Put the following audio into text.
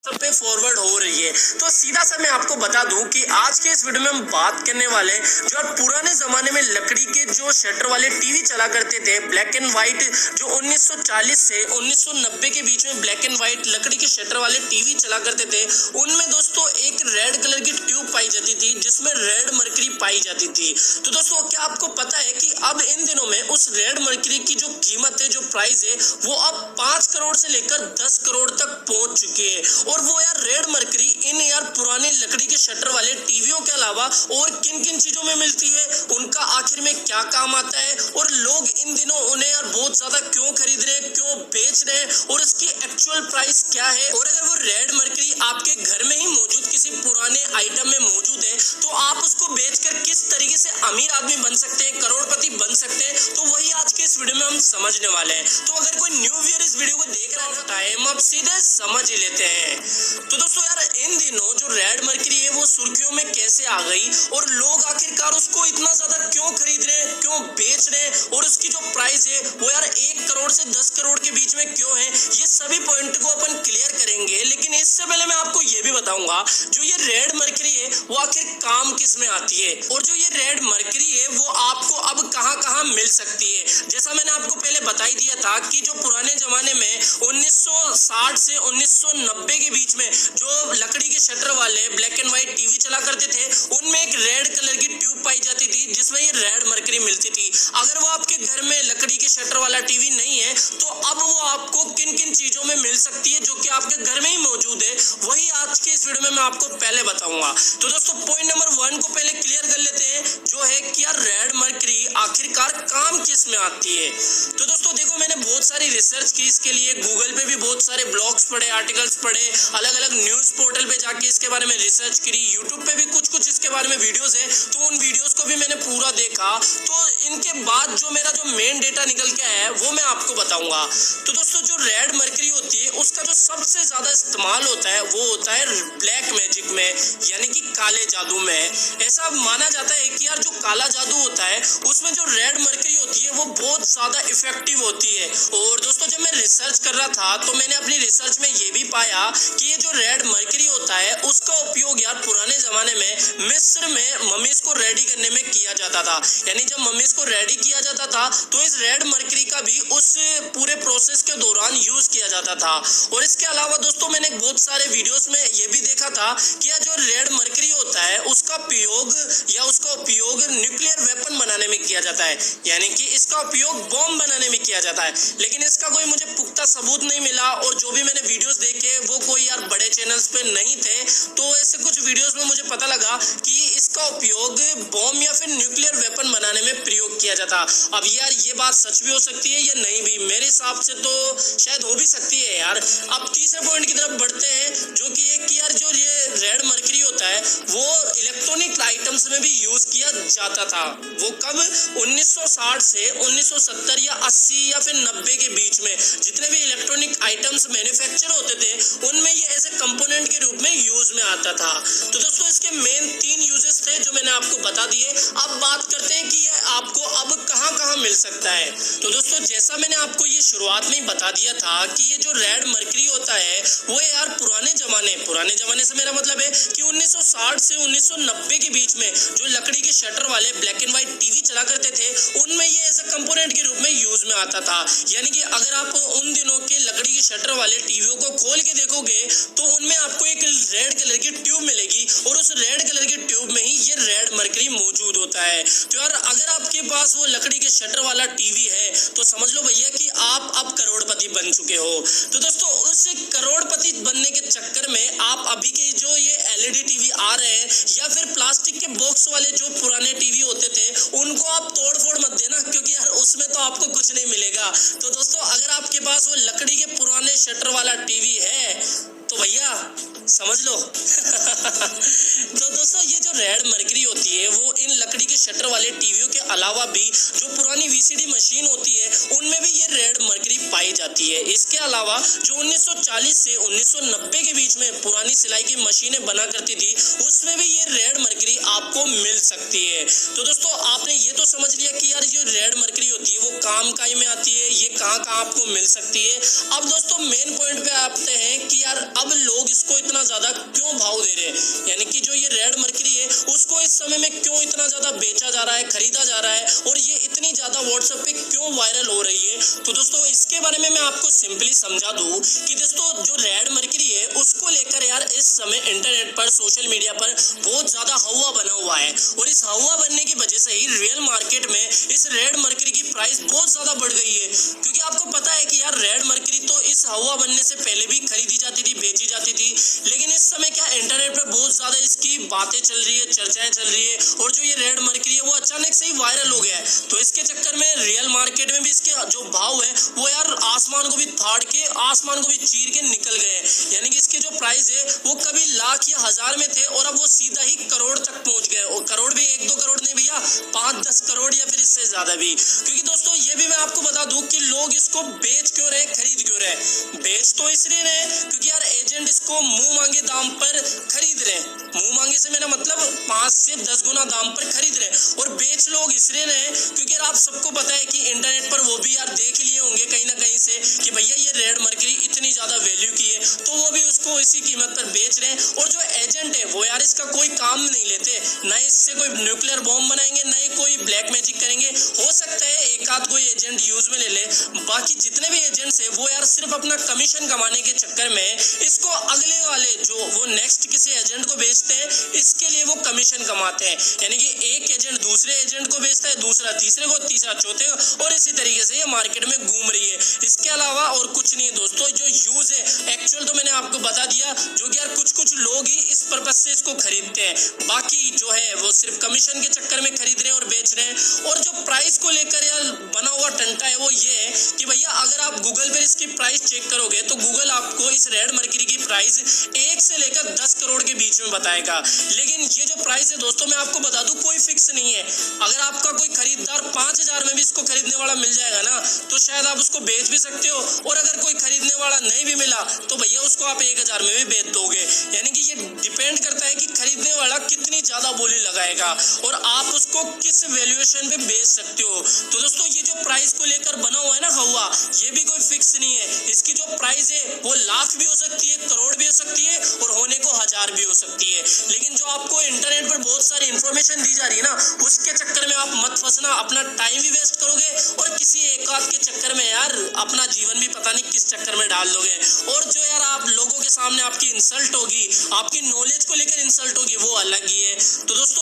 सब पे फॉरवर्ड हो रही है। तो सीधा सा मैं आपको बता दूं कि आज के इस वीडियो में हम बात करने वाले जो आप पुराने जमाने में लकड़ी के जो शटर वाले टीवी चला करते थे, ब्लैक एंड व्हाइट, जो 1940 से 1990 के बीच में ब्लैक एंड व्हाइट लकड़ी के शटर वाले टीवी चला करते थे, उनमें दोस्तों एक रेड कलर की ट्यूब पाई जाती थी जिसमें रेड मरकरी पाई जाती थी। तो दोस्तों क्या आपको पता है कि अब इन दिनों में उस रेड मरकरी की जो कीमत है, जो प्राइस है, वो अब 5 करोड़ से लेकर 10 करोड़ तक पहुंच चुकी है। और वो यार रेड मरकरी इन यार पुराने लकड़ी के शटर वाले टीवियों के अलावा और किन किन चीजों में मिलती है, उनका आखिर में क्या काम आता है, और लोग इन दिनों उन्हें यार बहुत ज्यादा क्यों खरीद रहे हैं, क्यों बेच रहे हैं, और उसकी एक्चुअल प्राइस क्या है। और अगर वो रेड मरकरी आपके घर में ही मौजूद किसी पुराने आइटम में मौजूद है, तो आप उसको बेचकर किस तरीके से अमीर आदमी बन सकते हैं, करोड़पति बन सकते हैं, तो वही आज के इस वीडियो में हम समझने वाले हैं। तो अगर कोई न्यू व्यूअर इस वीडियो को देख रहा है ना, टाइम अब सीधे समझ ही लेते हैं। तो दोस्तों यार इन दिनों जो रेड मरकरी है वो सुर्खियों में कैसे आ गई, और लोग आखिरकार उसको इतना ज्यादा क्यों खरीद रहे हैं, क्यों बेच रहे हैं, और उसकी जो प्राइस है वो यार 1 करोड़ से 10 करोड़ के बीच में क्यों है, ये सभी पॉइंट को अपन क्लियर करेंगे। लेकिन इससे पहले मैं आपको ये भी बताऊंगा जो ये रेड मरकरी है वो आखिर काम किस में आती है, और जो ये रेड मरकरी है वो आपको अब कहां कहां मिल सकती है। जैसा मैंने आपको पहले बता ही दिया था कि जो पुराने जमाने में 1960 से 1990 के बीच में जो लकड़ी के शटर वाले ब्लैक एंड व्हाइट टीवी चला करते थे, उनमें एक रेड कलर की ट्यूब पाई जाती थी जिसमें ये रेड मरकरी मिलती थी। अगर वो आपके घर में लकड़ी के शटर वाला टीवी नहीं है, तो अब वो आपको किन किन चीजों में मिल सकती है जो कि आपके घर में ही मौजूद है, वही आज के इस वीडियो में मैं आपको पहले बताऊंगा। तो दोस्तों पॉइंट नंबर 1 को पहले क्लियर कर लेते हैं, जो है कि यार रेड मरकरी आखिरकार काम किस में आती है। तो दोस्तों देखो, मैंने बहुत सारी रिसर्च की इसके लिए, गूगल पे भी बहुत सारे ब्लॉग्स पढ़े, आर्टिकल्स पढ़े, अलग अलग न्यूज पोर्टल पे जाके इसके बारे में रिसर्च करी, यूट्यूब पे भी कुछ इसके बारे में वीडियोस है, तो उन वीडियोस को भी मैंने पूरा देखा। तो इनके बाद जो मेरा जो मेन डेटा निकल के आया है वो मैं आपको बताऊंगा। तो दोस्तों जो रेड मरकरी होती है उसका जो सबसे ज्यादा इस्तेमाल होता है वो होता है ब्लैक मैजिक में, यानी कि काले जादू में। ऐसा माना जाता है कि यार जो काला जादू होता है उसमें जो रेड मरकरी होती है वो बहुत ज्यादा इफेक्टिव होती है। और दोस्तों जब मैं रिसर्च कर रहा था तो मैंने अपनी रिसर्च में ये भी पाया कि ये जो रेड मरकरी होता है उसका उपयोग यार पुराने जमाने में मिस्र में मम्मीज को रेडी करने में किया जाता था। यानी जब मम्मीज को रेडी किया जाता था तो इस रेड मरकरी का भी उस पूरे प्रोसेस के दौरान यूज किया जाता था। और इसके अलावा दोस्तों मैंने बहुत सारे वीडियोस में ये भी देखा था कि यह जो रेड मरकरी होता है उसका उपयोग न्यूक्लियर वेपन बनाने में किया जाता है, यानी कि इसका उपयोग बॉम्ब बनाने में किया जाता है। लेकिन इसका कोई मुझे पुख्ता सबूत नहीं मिला, और जो भी मैंने वीडियोस देखे वो कोई यार बड़े चैनल्स पे नहीं थे। तो ऐसे कुछ वीडियोस में मुझे पता लगा कि इसका उपयोग बॉम्ब या फिर न्यूक्लियर वेपन बनाने में प्रयोग किया जाता। अब यार ये बात सच भी हो सकती है या नहीं भी, मेरे हिसाब से तो शायद हो भी सकती है यार। अब तीसरे पॉइंट की तरफ बढ़ते हैं, जो कि एक यार जो ये रेड मरकरी होता है वो इलेक्ट्रॉनिक आइटम्स में भी यूज किया जाता था। वो कब? 1960 से 1970 या 80 या फिर 90 के बीच में जितने भी इलेक्ट्रॉनिक आइटम्स मैन्युफैक्चर होते थे उनमें ये ऐसे कंपोनेंट के रूप में यूज में आता था। तो दोस्तों इसके मेन 3 यूजेस थे जो मैंने आपको बता दिए। अब बात करते हैं कि ये आपको अब कहां कहां मिल सकता है। तो दोस्तों जैसा मैंने आपको ये शुरुआत में ही बता दिया था कि ये जो रेड मरकरी होता है वो यार पुराने जमाने से मेरा मतलब है कि 1960 से 1990 के बीच में जो लकड़ी के शटर वाले ब्लैक एंड व्हाइट टीवी चला करते थे उनमें ये ऐसे कंपोनेंट के रूप में यूज में आता था। यानी कि अगर आप उन दिनों के लकड़ी के शटर वाले टीवियों को खोल के देखोगे तो उनमें आपको एक रेड कलर की ट्यूब मिलेगी, और उस रेड कलर की ट्यूब में ही ये रेड मरकरी मौजूद होता है। तो यार अगर आपके पास वो लकड़ी के शटर वाला टीवी है तो समझ लो भैया कि आप अब करोड़पति बन चुके हो। तो दोस्तों उस करोड़पति बनने के चक्कर में आप अभी के जो ये एलईडी टीवी आ रहे हैं या फिर प्लास्टिक के बॉक्स वाले जो पुराने टीवी होते थे उनको आप तोड़ फोड़ मत देना, क्योंकि यार उसमें तो आपको कुछ नहीं मिलेगा। तो दोस्तों अगर आपके पास वो लकड़ी के पुराने शटर वाला टीवी है तो भैया समझ लो। तो दोस्तों ये जो रेड मरकरी होती है वो इन लकड़ी के शटर वाले टीवियों के अलावा भी जो पुरानी वीसीडी मशीन होती है उनमें भी ये रेड मरकरी पाई जाती है। इसके अलावा जो 1940 से 1990 के बीच में पुरानी सिलाई की मशीनें बना करती थी उसमें भी ये रेड मरकरी आपको मिल सकती है। तो दोस्तों आपने ये तो समझ लिया कि यार जो रेड मरकरी होती है वो काम काई में आती है, ये कहाँ कहाँ आपको मिल सकती है। अब दोस्तों मेन पॉइंट पे आते हैं कि यार अब लोग इसको इतना ज्यादा क्यों भाव दे रहे हैं, यानी कि जो ये रेड मरकरी है उसको इस समय में क्यों इतना ज्यादा बेचा जा रहा है, खरीदा जा रहा है और ये इतनी ज्यादा व्हाट्सएप पे क्यों वायरल हो रही है। तो दोस्तों इसके बारे में मैं आपको सिंपली समझा दूं कि दोस्तों जो रेड मरकरी है उसको लेकर यार इस समय इंटरनेट पर, सोशल मीडिया पर बहुत ज्यादा हवा बना हुआ है और इस हवा बनने की वजह से ही रियल मार्केट में इस रेड मरकरी की प्राइस बहुत ज्यादा बढ़ गई है। क्योंकि आपको पता है कि यार रेड मरकरी तो इस हवा बनने से पहले भी खरीदी जाती थी, बेची जाती थी, लेकिन इस समय क्या इंटरनेट पर बहुत ज्यादा इसकी बातें चल रही है, चर्चाएं चल रही है और जो ये रेड मरकरी है वो अचानक से ही वायरल हो गया है। तो इसके चक्कर में रियल मार्केट में भी इसके जो भाव है वो यार आसमान को भी फाड़ के, आसमान को भी चीर के निकल गए हैं। यानी कि इसके जो प्राइस है वो कभी लाख या हजार में थे और अब वो सीधा ही करोड़ तक पहुंच गए, और करोड़ भी 1-2 करोड़ नहीं भैया, 5-10 करोड़ या फिर इससे ज्यादा भी। क्योंकि दोस्तों ये भी मैं आपको बता दूं कि लोग इसको बेच क्यों रहे, खरीद क्यों रहे। बेच तो इसलिए रहे क्योंकि यार एजेंट इसको मुंह मांगे दाम पर खरीद रहे हैं। मुंह मांगे से मेरा मतलब 5 से 10 गुना दाम पर खरीद रहे हैं। और बेच लोग इसलिए रहे क्योंकि यार आप सबको पता है कि इंटरनेट पर वो भी यार देख लिए होंगे कहीं ना कहीं से कि भैया ये रेड मरकरी इतनी ज्यादा वैल्यू की है, तो वो भी उसको इसी कीमत पर बेच रहे हैं। और जो एजेंट है वो यार इसका कोई काम नहीं लेते, ना इससे कोई न्यूक्लियर बॉम्ब बनाएंगे, ना ही कोई ब्लैक मैजिक करेंगे। हो सकता है एक आध कोई एजेंट यूज में ले ले, बाकी जितने भी एजेंट्स है वो यार सिर्फ अपना कमीशन कमाने के चक्कर में इसको अगले वाले जो वो नेक्स्ट किसी एजेंट को बेचते हैं इसके लिए वो कमीशन कमाते हैं। यानी कि एक एजेंट दूसरे एजेंट को बेचता है, दूसरा तीसरे को, तीसरा चौथे को, और इसी तरीके से ये मार्केट में घूम रही है। इसके अलावा और कुछ नहीं है दोस्तों। जो यूज है एक्चुअल तो मैंने आपको बता दिया, जो कि यार कुछ लोग ही इस पर्पज से इसको खरीदते हैं, बाकी जो है वो सिर्फ कमीशन के चक्कर में खरीद रहे हैं और बेच रहे हैं। और जो प्राइस को लेकर यार बना हुआ टंटा है वो ये है कि भैया अगर आप गूगल पर इसकी प्राइस चेक करोगे तो गूगल आपको इस रेड मरकरी की प्राइस 1 से लेकर 10 करोड़ के बीच में बताएगा। लेकिन ये जो प्राइस है दोस्तों मैं आपको बता दूं कोई फिक्स नहीं है। अगर आपका कोई खरीदार 5000 में भी इसको खरीदने वाला मिल जाएगा ना तो शायद आप उसको बेच भी सकते हो, और अगर कोई खरीदने वाला नहीं भी मिला तो भैया उसको आप 1000 में भी बेच दोगे। यानी कि ये डिपेंड करता है कि खरीदने वाला कितनी ज्यादा बोली लगाएगा और आप उसको किस वैल्यूएशन पे बेच सकते हो। तो दोस्तों ये जो प्राइस को लेकर बना हुआ है ना हवा, ये भी कोई फिक्स नहीं है। इसकी जो प्राइस है वो लाख भी हो सकती है, करोड़ भी हो सकती है और होने को 1000 भी हो सकती है। लेकिन जो आपको इंटरनेट पर बहुत सारी इंफॉर्मेशन दी जा रही है ना उसके चक्कर में आप मत फंसना, अपना टाइम भी वेस्ट करोगे और किसी एक आध के चक्कर में यार अपना जीवन भी पता नहीं किस चक्कर में डाल दोगे। और जो यार आप लोगों के सामने आपकी इंसल्ट होगी, आपकी नॉलेज को लेकर इंसल्ट होगी, वो अलग ही है। तो दोस्तों